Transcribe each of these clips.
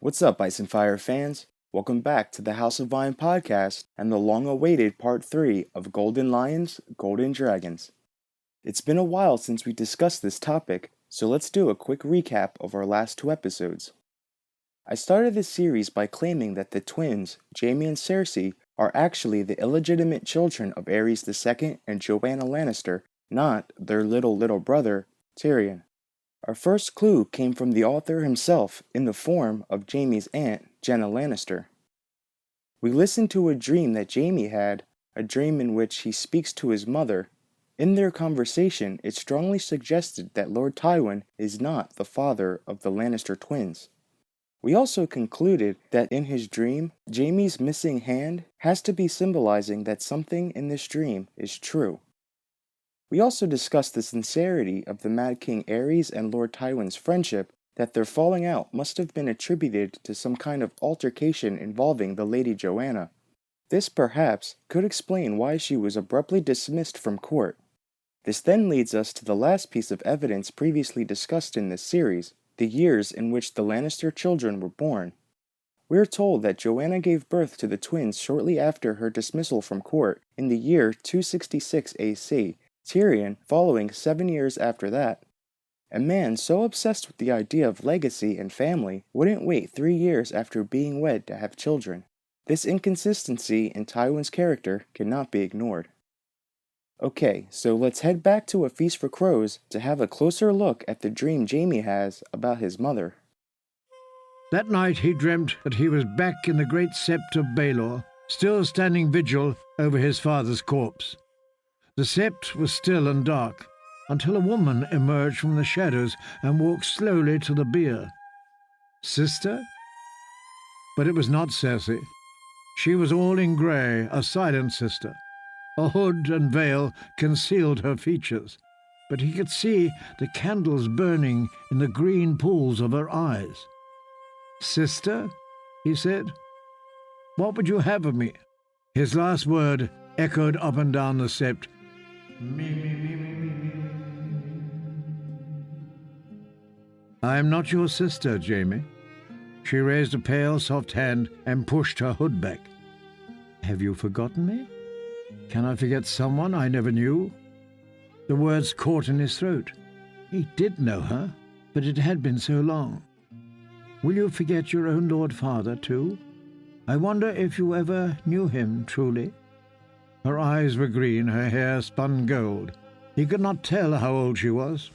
What's up, Ice and Fire fans? Welcome back to the House of Vine podcast and the long-awaited part 3 of Golden Lions, Golden Dragons. It's been a while since we discussed this topic, so let's do a quick recap of our last 2 episodes. I started this series by claiming that the twins, Jaime and Cersei, are actually the illegitimate children of Aerys II and Joanna Lannister, not their little brother, Tyrion. Our first clue came from the author himself in the form of Jaime's aunt, Jenna Lannister. We listened to a dream that Jaime had, a dream in which he speaks to his mother. In their conversation, it strongly suggested that Lord Tywin is not the father of the Lannister twins. We also concluded that in his dream, Jaime's missing hand has to be symbolizing that something in this dream is true. We also discussed the sincerity of the Mad King Aerys and Lord Tywin's friendship, that their falling out must have been attributed to some kind of altercation involving the Lady Joanna. This, perhaps, could explain why she was abruptly dismissed from court. This then leads us to the last piece of evidence previously discussed in this series, the years in which the Lannister children were born. We are told that Joanna gave birth to the twins shortly after her dismissal from court in the year 266 AC, Tyrion following 7 years after that. A man so obsessed with the idea of legacy and family wouldn't wait 3 years after being wed to have children. This inconsistency in Tywin's character cannot be ignored. Okay, so let's head back to A Feast for Crows to have a closer look at the dream Jaime has about his mother. That night he dreamt that he was back in the great sept of Baelor, still standing vigil over his father's corpse. The sept was still and dark, until a woman emerged from the shadows and walked slowly to the bier. Sister? But it was not Cersei. She was all in grey, a silent sister. A hood and veil concealed her features, but he could see the candles burning in the green pools of her eyes. "Sister," he said, "what would you have of me?" His last word echoed up and down the sept. "I am not your sister, Jaime." She raised a pale, soft hand and pushed her hood back. "Have you forgotten me? Can I forget someone I never knew?" The words caught in his throat. He did know her, but it had been so long. "Will you forget your own Lord Father, too? I wonder if you ever knew him truly?" Her eyes were green, her hair spun gold. He could not tell how old she was.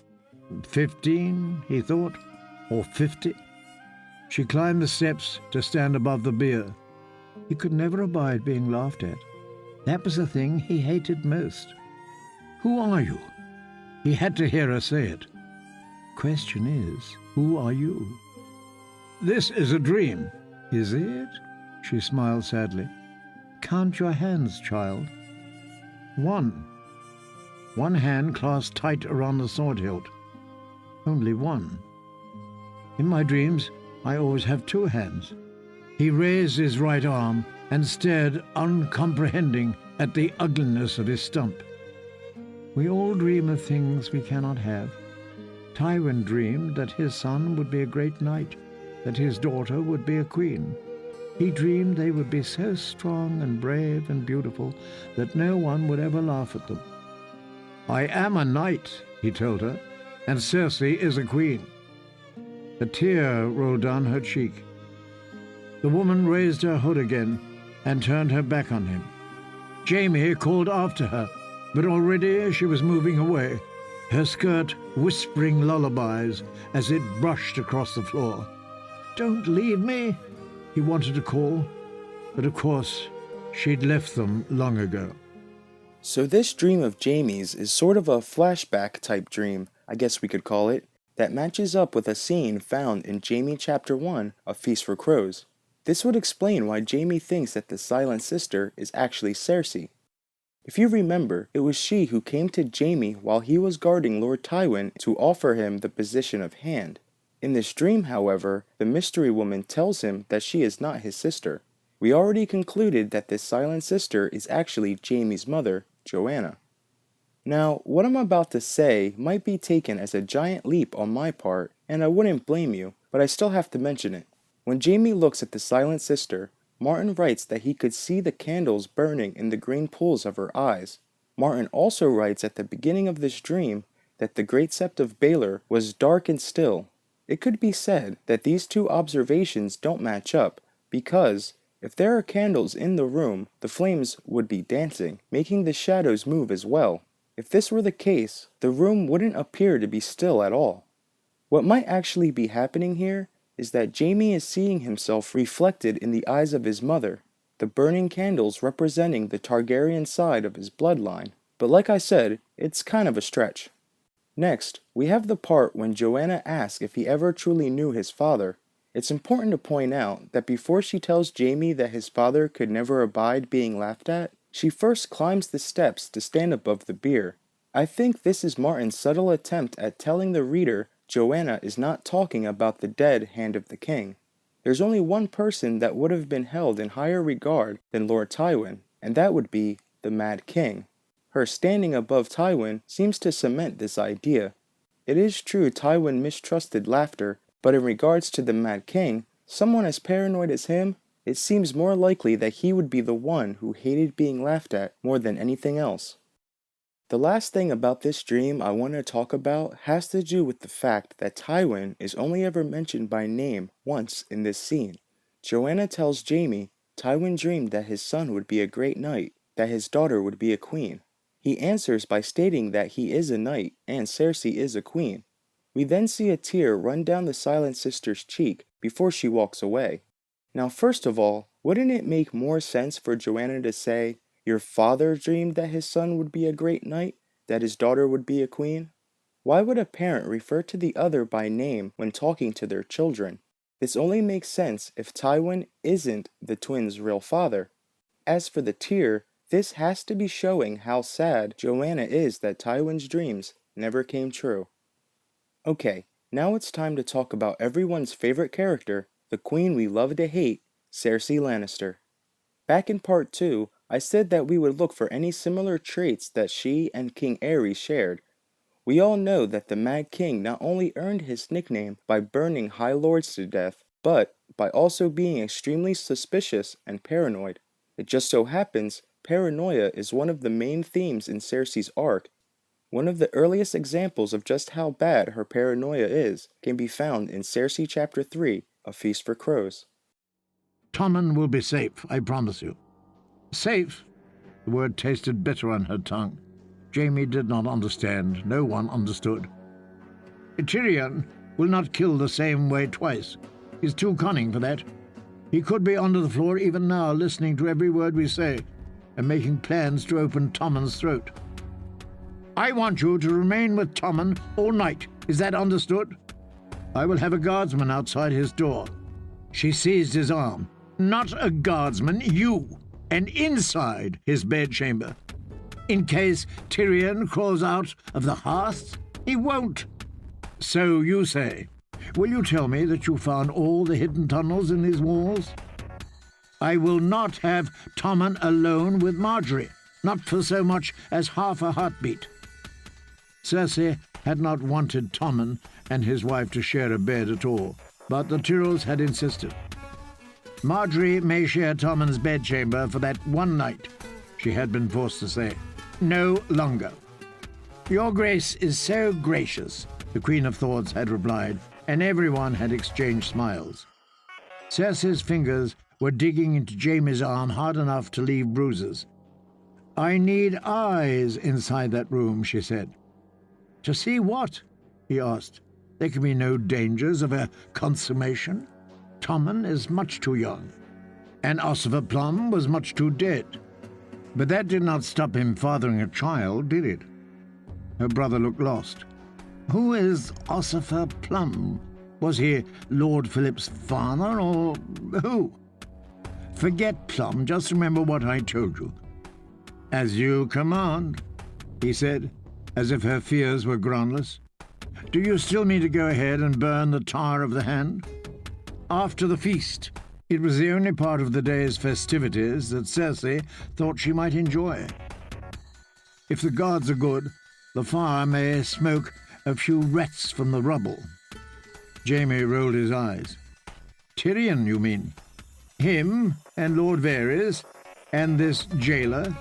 15, he thought, or 50. She climbed the steps to stand above the bier. He could never abide being laughed at. That was the thing he hated most. "Who are you?" He had to hear her say it. "Question is, who are you?" "This is a dream." "Is it?" She smiled sadly. "Count your hands, child." "One." One hand clasped tight around the sword hilt. "Only one." "In my dreams, I always have 2 hands." He raised his right arm and stared uncomprehending at the ugliness of his stump. "We all dream of things we cannot have. Tywin dreamed that his son would be a great knight, that his daughter would be a queen. He dreamed they would be so strong and brave and beautiful that no one would ever laugh at them." "I am a knight," he told her, "and Cersei is a queen." A tear rolled down her cheek. The woman raised her hood again and turned her back on him. Jaime called after her, but already she was moving away, her skirt whispering lullabies as it brushed across the floor. "Don't leave me," he wanted to call, but of course she'd left them long ago. So this dream of Jaime's is sort of a flashback type dream, I guess we could call it, that matches up with a scene found in Jaime chapter 1 of Feast for Crows. This would explain why Jaime thinks that the silent sister is actually Cersei. If you remember, it was she who came to Jaime while he was guarding Lord Tywin to offer him the position of hand. In this dream, however, the mystery woman tells him that she is not his sister. We already concluded that this silent sister is actually Jaime's mother, Joanna. Now, what I'm about to say might be taken as a giant leap on my part, and I wouldn't blame you, but I still have to mention it. When Jaime looks at the silent sister, Martin writes that he could see the candles burning in the green pools of her eyes. Martin also writes at the beginning of this dream that the great sept of Baelor was dark and still. It could be said that these two observations don't match up because, if there are candles in the room, the flames would be dancing, making the shadows move as well. If this were the case, the room wouldn't appear to be still at all. What might actually be happening here is that Jaime is seeing himself reflected in the eyes of his mother, the burning candles representing the Targaryen side of his bloodline. But like I said, it's kind of a stretch. Next, we have the part when Joanna asks if he ever truly knew his father. It's important to point out that before she tells Jaime that his father could never abide being laughed at, she first climbs the steps to stand above the bier. I think this is Martin's subtle attempt at telling the reader Joanna is not talking about the dead Hand of the King. There's only one person that would have been held in higher regard than Lord Tywin, and that would be the Mad King. Her standing above Tywin seems to cement this idea. It is true Tywin mistrusted laughter, but in regards to the Mad King, someone as paranoid as him, it seems more likely that he would be the one who hated being laughed at more than anything else. The last thing about this dream I want to talk about has to do with the fact that Tywin is only ever mentioned by name once in this scene. Joanna tells Jaime Tywin dreamed that his son would be a great knight, that his daughter would be a queen. He answers by stating that he is a knight and Cersei is a queen. We then see a tear run down the silent sister's cheek before she walks away. Now first of all, wouldn't it make more sense for Joanna to say, "Your father dreamed that his son would be a great knight, that his daughter would be a queen"? Why would a parent refer to the other by name when talking to their children? This only makes sense if Tywin isn't the twins' real father. As for the tear, this has to be showing how sad Joanna is that Tywin's dreams never came true. Okay, now it's time to talk about everyone's favorite character, the queen we love to hate, Cersei Lannister. Back in part 2, I said that we would look for any similar traits that she and King Aerys shared. We all know that the Mad King not only earned his nickname by burning High Lords to death, but by also being extremely suspicious and paranoid. It just so happens, paranoia is one of the main themes in Cersei's arc. One of the earliest examples of just how bad her paranoia is can be found in Cersei Chapter 3, A Feast for Crows. Tommen will be safe, I promise you. Safe? The word tasted bitter on her tongue. Jaime did not understand. No one understood. Tyrion will not kill the same way twice. He's too cunning for that. He could be under the floor even now, listening to every word we say, and making plans to open Tommen's throat. I want you to remain with Tommen all night. Is that understood? I will have a guardsman outside his door. She seized his arm. Not a guardsman, you, and inside his bedchamber. In case Tyrion crawls out of the hearth, he won't. So you say. Will you tell me that you found all the hidden tunnels in these walls? I will not have Tommen alone with Margaery, not for so much as half a heartbeat. Cersei had not wanted Tommen and his wife to share a bed at all, but the Tyrells had insisted. Margaery may share Tommen's bedchamber for that one night, she had been forced to say. No longer. Your Grace is so gracious, the Queen of Thoughts had replied, and everyone had exchanged smiles. Cersei's fingers were digging into Jaime's arm hard enough to leave bruises. I need eyes inside that room, she said. To see what? He asked. There can be no dangers of a consummation. Tommen is much too young, and Ossifer Plum was much too dead. But that did not stop him fathering a child, did it? Her brother looked lost. Who is Ossifer Plum? Was he Lord Philip's father, or who? Forget Plum, just remember what I told you. As you command, he said, as if her fears were groundless. Do you still mean to go ahead and burn the Tower of the Hand? After the feast. It was the only part of the day's festivities that Cersei thought she might enjoy. If the gods are good, the fire may smoke a few rats from the rubble. Jaime rolled his eyes. Tyrion, you mean? Him and Lord Varys and this jailer?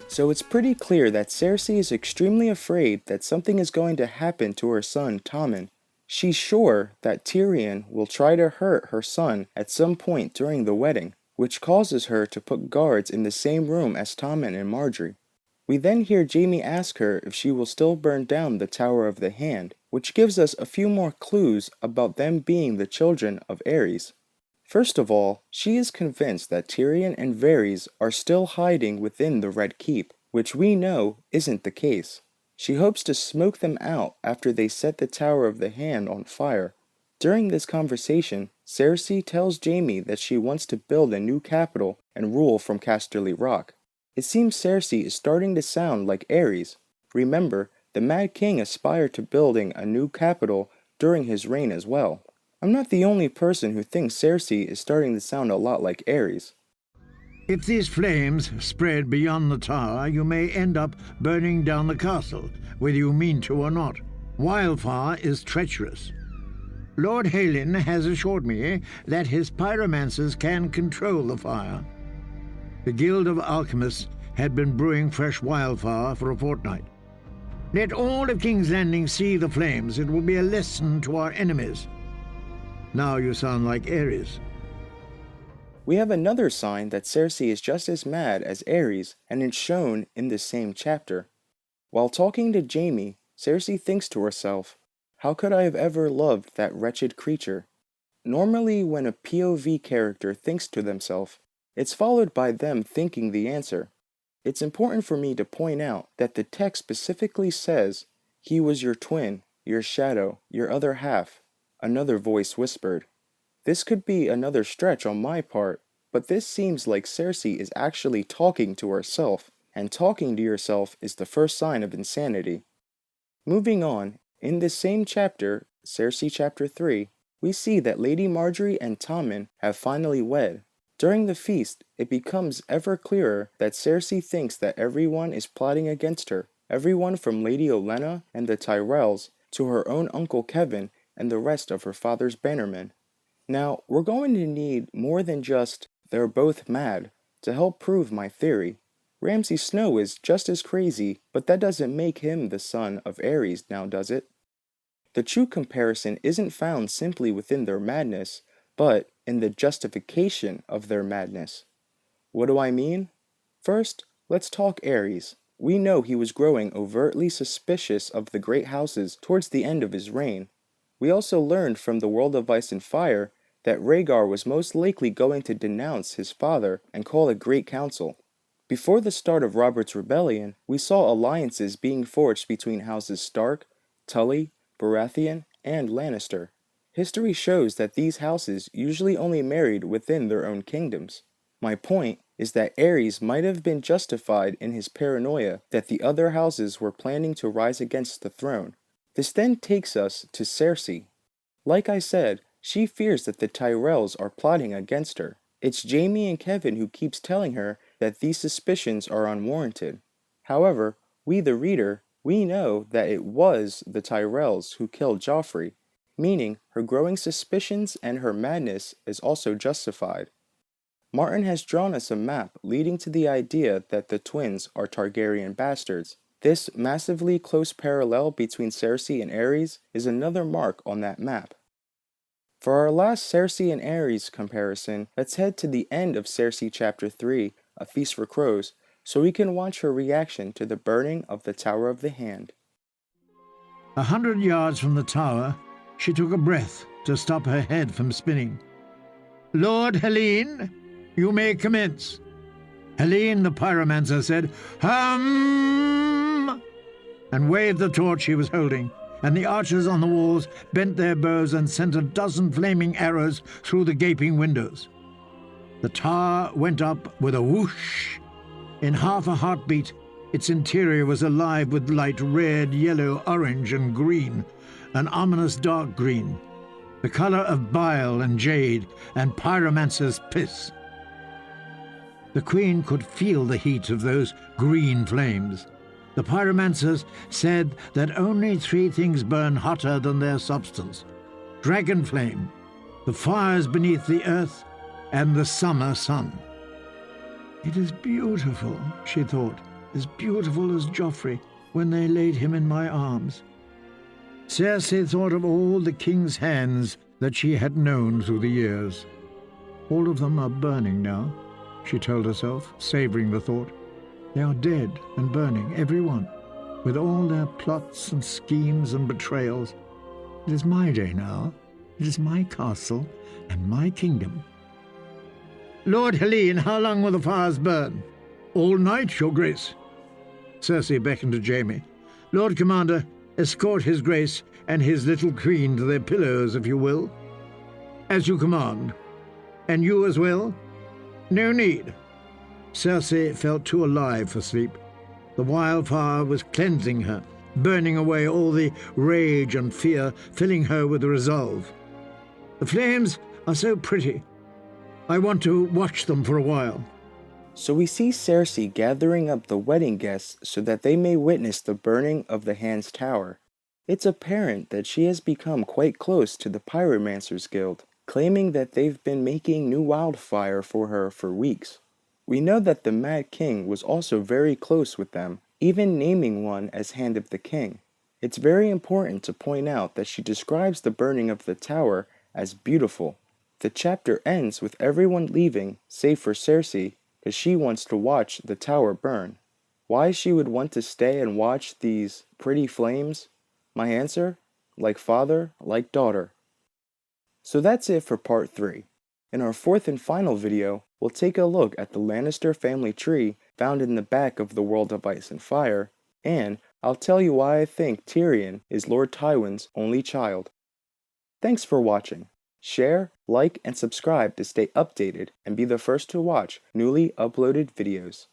So it's pretty clear that Cersei is extremely afraid that something is going to happen to her son Tommen. She's sure that Tyrion will try to hurt her son at some point during the wedding, which causes her to put guards in the same room as Tommen and Margaery. We then hear Jaime ask her if she will still burn down the Tower of the Hand, which gives us a few more clues about them being the children of Aerys. First of all, she is convinced that Tyrion and Varys are still hiding within the Red Keep, which we know isn't the case. She hopes to smoke them out after they set the Tower of the Hand on fire. During this conversation, Cersei tells Jaime that she wants to build a new capital and rule from Casterly Rock. It seems Cersei is starting to sound like Aerys. Remember, the Mad King aspired to building a new capital during his reign as well. I'm not the only person who thinks Cersei is starting to sound a lot like Aerys. If these flames spread beyond the tower, you may end up burning down the castle, whether you mean to or not. Wildfire is treacherous. Lord Halin has assured me that his pyromancers can control the fire. The Guild of Alchemists had been brewing fresh wildfire for a fortnight. Let all of King's Landing see the flames. It will be a lesson to our enemies. Now you sound like Aerys. We have another sign that Cersei is just as mad as Aerys, and it's shown in this same chapter. While talking to Jaime, Cersei thinks to herself, "How could I have ever loved that wretched creature?" Normally, when a POV character thinks to themselves, it's followed by them thinking the answer. It's important for me to point out that the text specifically says, "He was your twin, your shadow, your other half," another voice whispered. This could be another stretch on my part, but this seems like Cersei is actually talking to herself, and talking to yourself is the first sign of insanity. Moving on, in this same chapter, Cersei chapter 3, we see that Lady Margaery and Tommen have finally wed. During the feast, it becomes ever clearer that Cersei thinks that everyone is plotting against her, everyone from Lady Olenna and the Tyrells to her own Uncle Kevin and the rest of her father's bannermen. Now, we're going to need more than just, "they're both mad," to help prove my theory. Ramsay Snow is just as crazy, but that doesn't make him the son of Aerys now, does it? The true comparison isn't found simply within their madness, but in the justification of their madness. What do I mean? First, let's talk Aerys. We know he was growing overtly suspicious of the great houses towards the end of his reign. We also learned from the World of Ice and Fire that Rhaegar was most likely going to denounce his father and call a great council. Before the start of Robert's rebellion, we saw alliances being forged between houses Stark, Tully, Baratheon, and Lannister. History shows that these houses usually only married within their own kingdoms. My point is that Aerys might have been justified in his paranoia that the other houses were planning to rise against the throne. This then takes us to Cersei. Like I said, she fears that the Tyrells are plotting against her. It's Jaime and Kevin who keeps telling her that these suspicions are unwarranted. However, we the reader, we know that it was the Tyrells who killed Joffrey, meaning her growing suspicions and her madness is also justified. Martin has drawn us a map leading to the idea that the twins are Targaryen bastards. This massively close parallel between Cersei and Aerys is another mark on that map. For our last Cersei and Aerys comparison, let's head to the end of Cersei chapter 3, A Feast for Crows, so we can watch her reaction to the burning of the Tower of the Hand. 100 yards from the tower, she took a breath to stop her head from spinning. "Lord Helene, you may commence." Helene the pyromancer said, "Hum!" and waved the torch he was holding, and the archers on the walls bent their bows and sent a dozen flaming arrows through the gaping windows. The tower went up with a whoosh. In half a heartbeat, its interior was alive with light red, yellow, orange, and green, an ominous dark green, the color of bile and jade and pyromancer's piss. The queen could feel the heat of those green flames. The pyromancers said that only 3 things burn hotter than their substance: dragon flame, the fires beneath the earth, and the summer sun. It is beautiful, she thought, as beautiful as Joffrey when they laid him in my arms. Cersei thought of all the king's hands that she had known through the years. All of them are burning now, she told herself, savouring the thought. They are dead and burning, every one, with all their plots and schemes and betrayals. It is my day now. It is my castle and my kingdom. Lord Helene, how long will the fires burn? All night, your grace. Cersei beckoned to Jaime. Lord Commander, escort his grace and his little queen to their pillows, if you will. As you command. And you as well? No need. Cersei felt too alive for sleep. The wildfire was cleansing her, burning away all the rage and fear, filling her with resolve. The flames are so pretty. I want to watch them for a while. So we see Cersei gathering up the wedding guests so that they may witness the burning of the Hand's Tower. It's apparent that she has become quite close to the Pyromancers Guild, claiming that they've been making new wildfire for her for weeks. We know that the Mad King was also very close with them, even naming one as Hand of the King. It's very important to point out that she describes the burning of the tower as beautiful. The chapter ends with everyone leaving, save for Cersei, because she wants to watch the tower burn. Why she would want to stay and watch these pretty flames? My answer? Like father, like daughter. So that's it for part 3. In our 4th and final video, we'll take a look at the Lannister family tree found in the back of the World of Ice and Fire, and I'll tell you why I think Tyrion is Lord Tywin's only child. Thanks for watching. Share, like, and subscribe to stay updated and be the first to watch newly uploaded videos.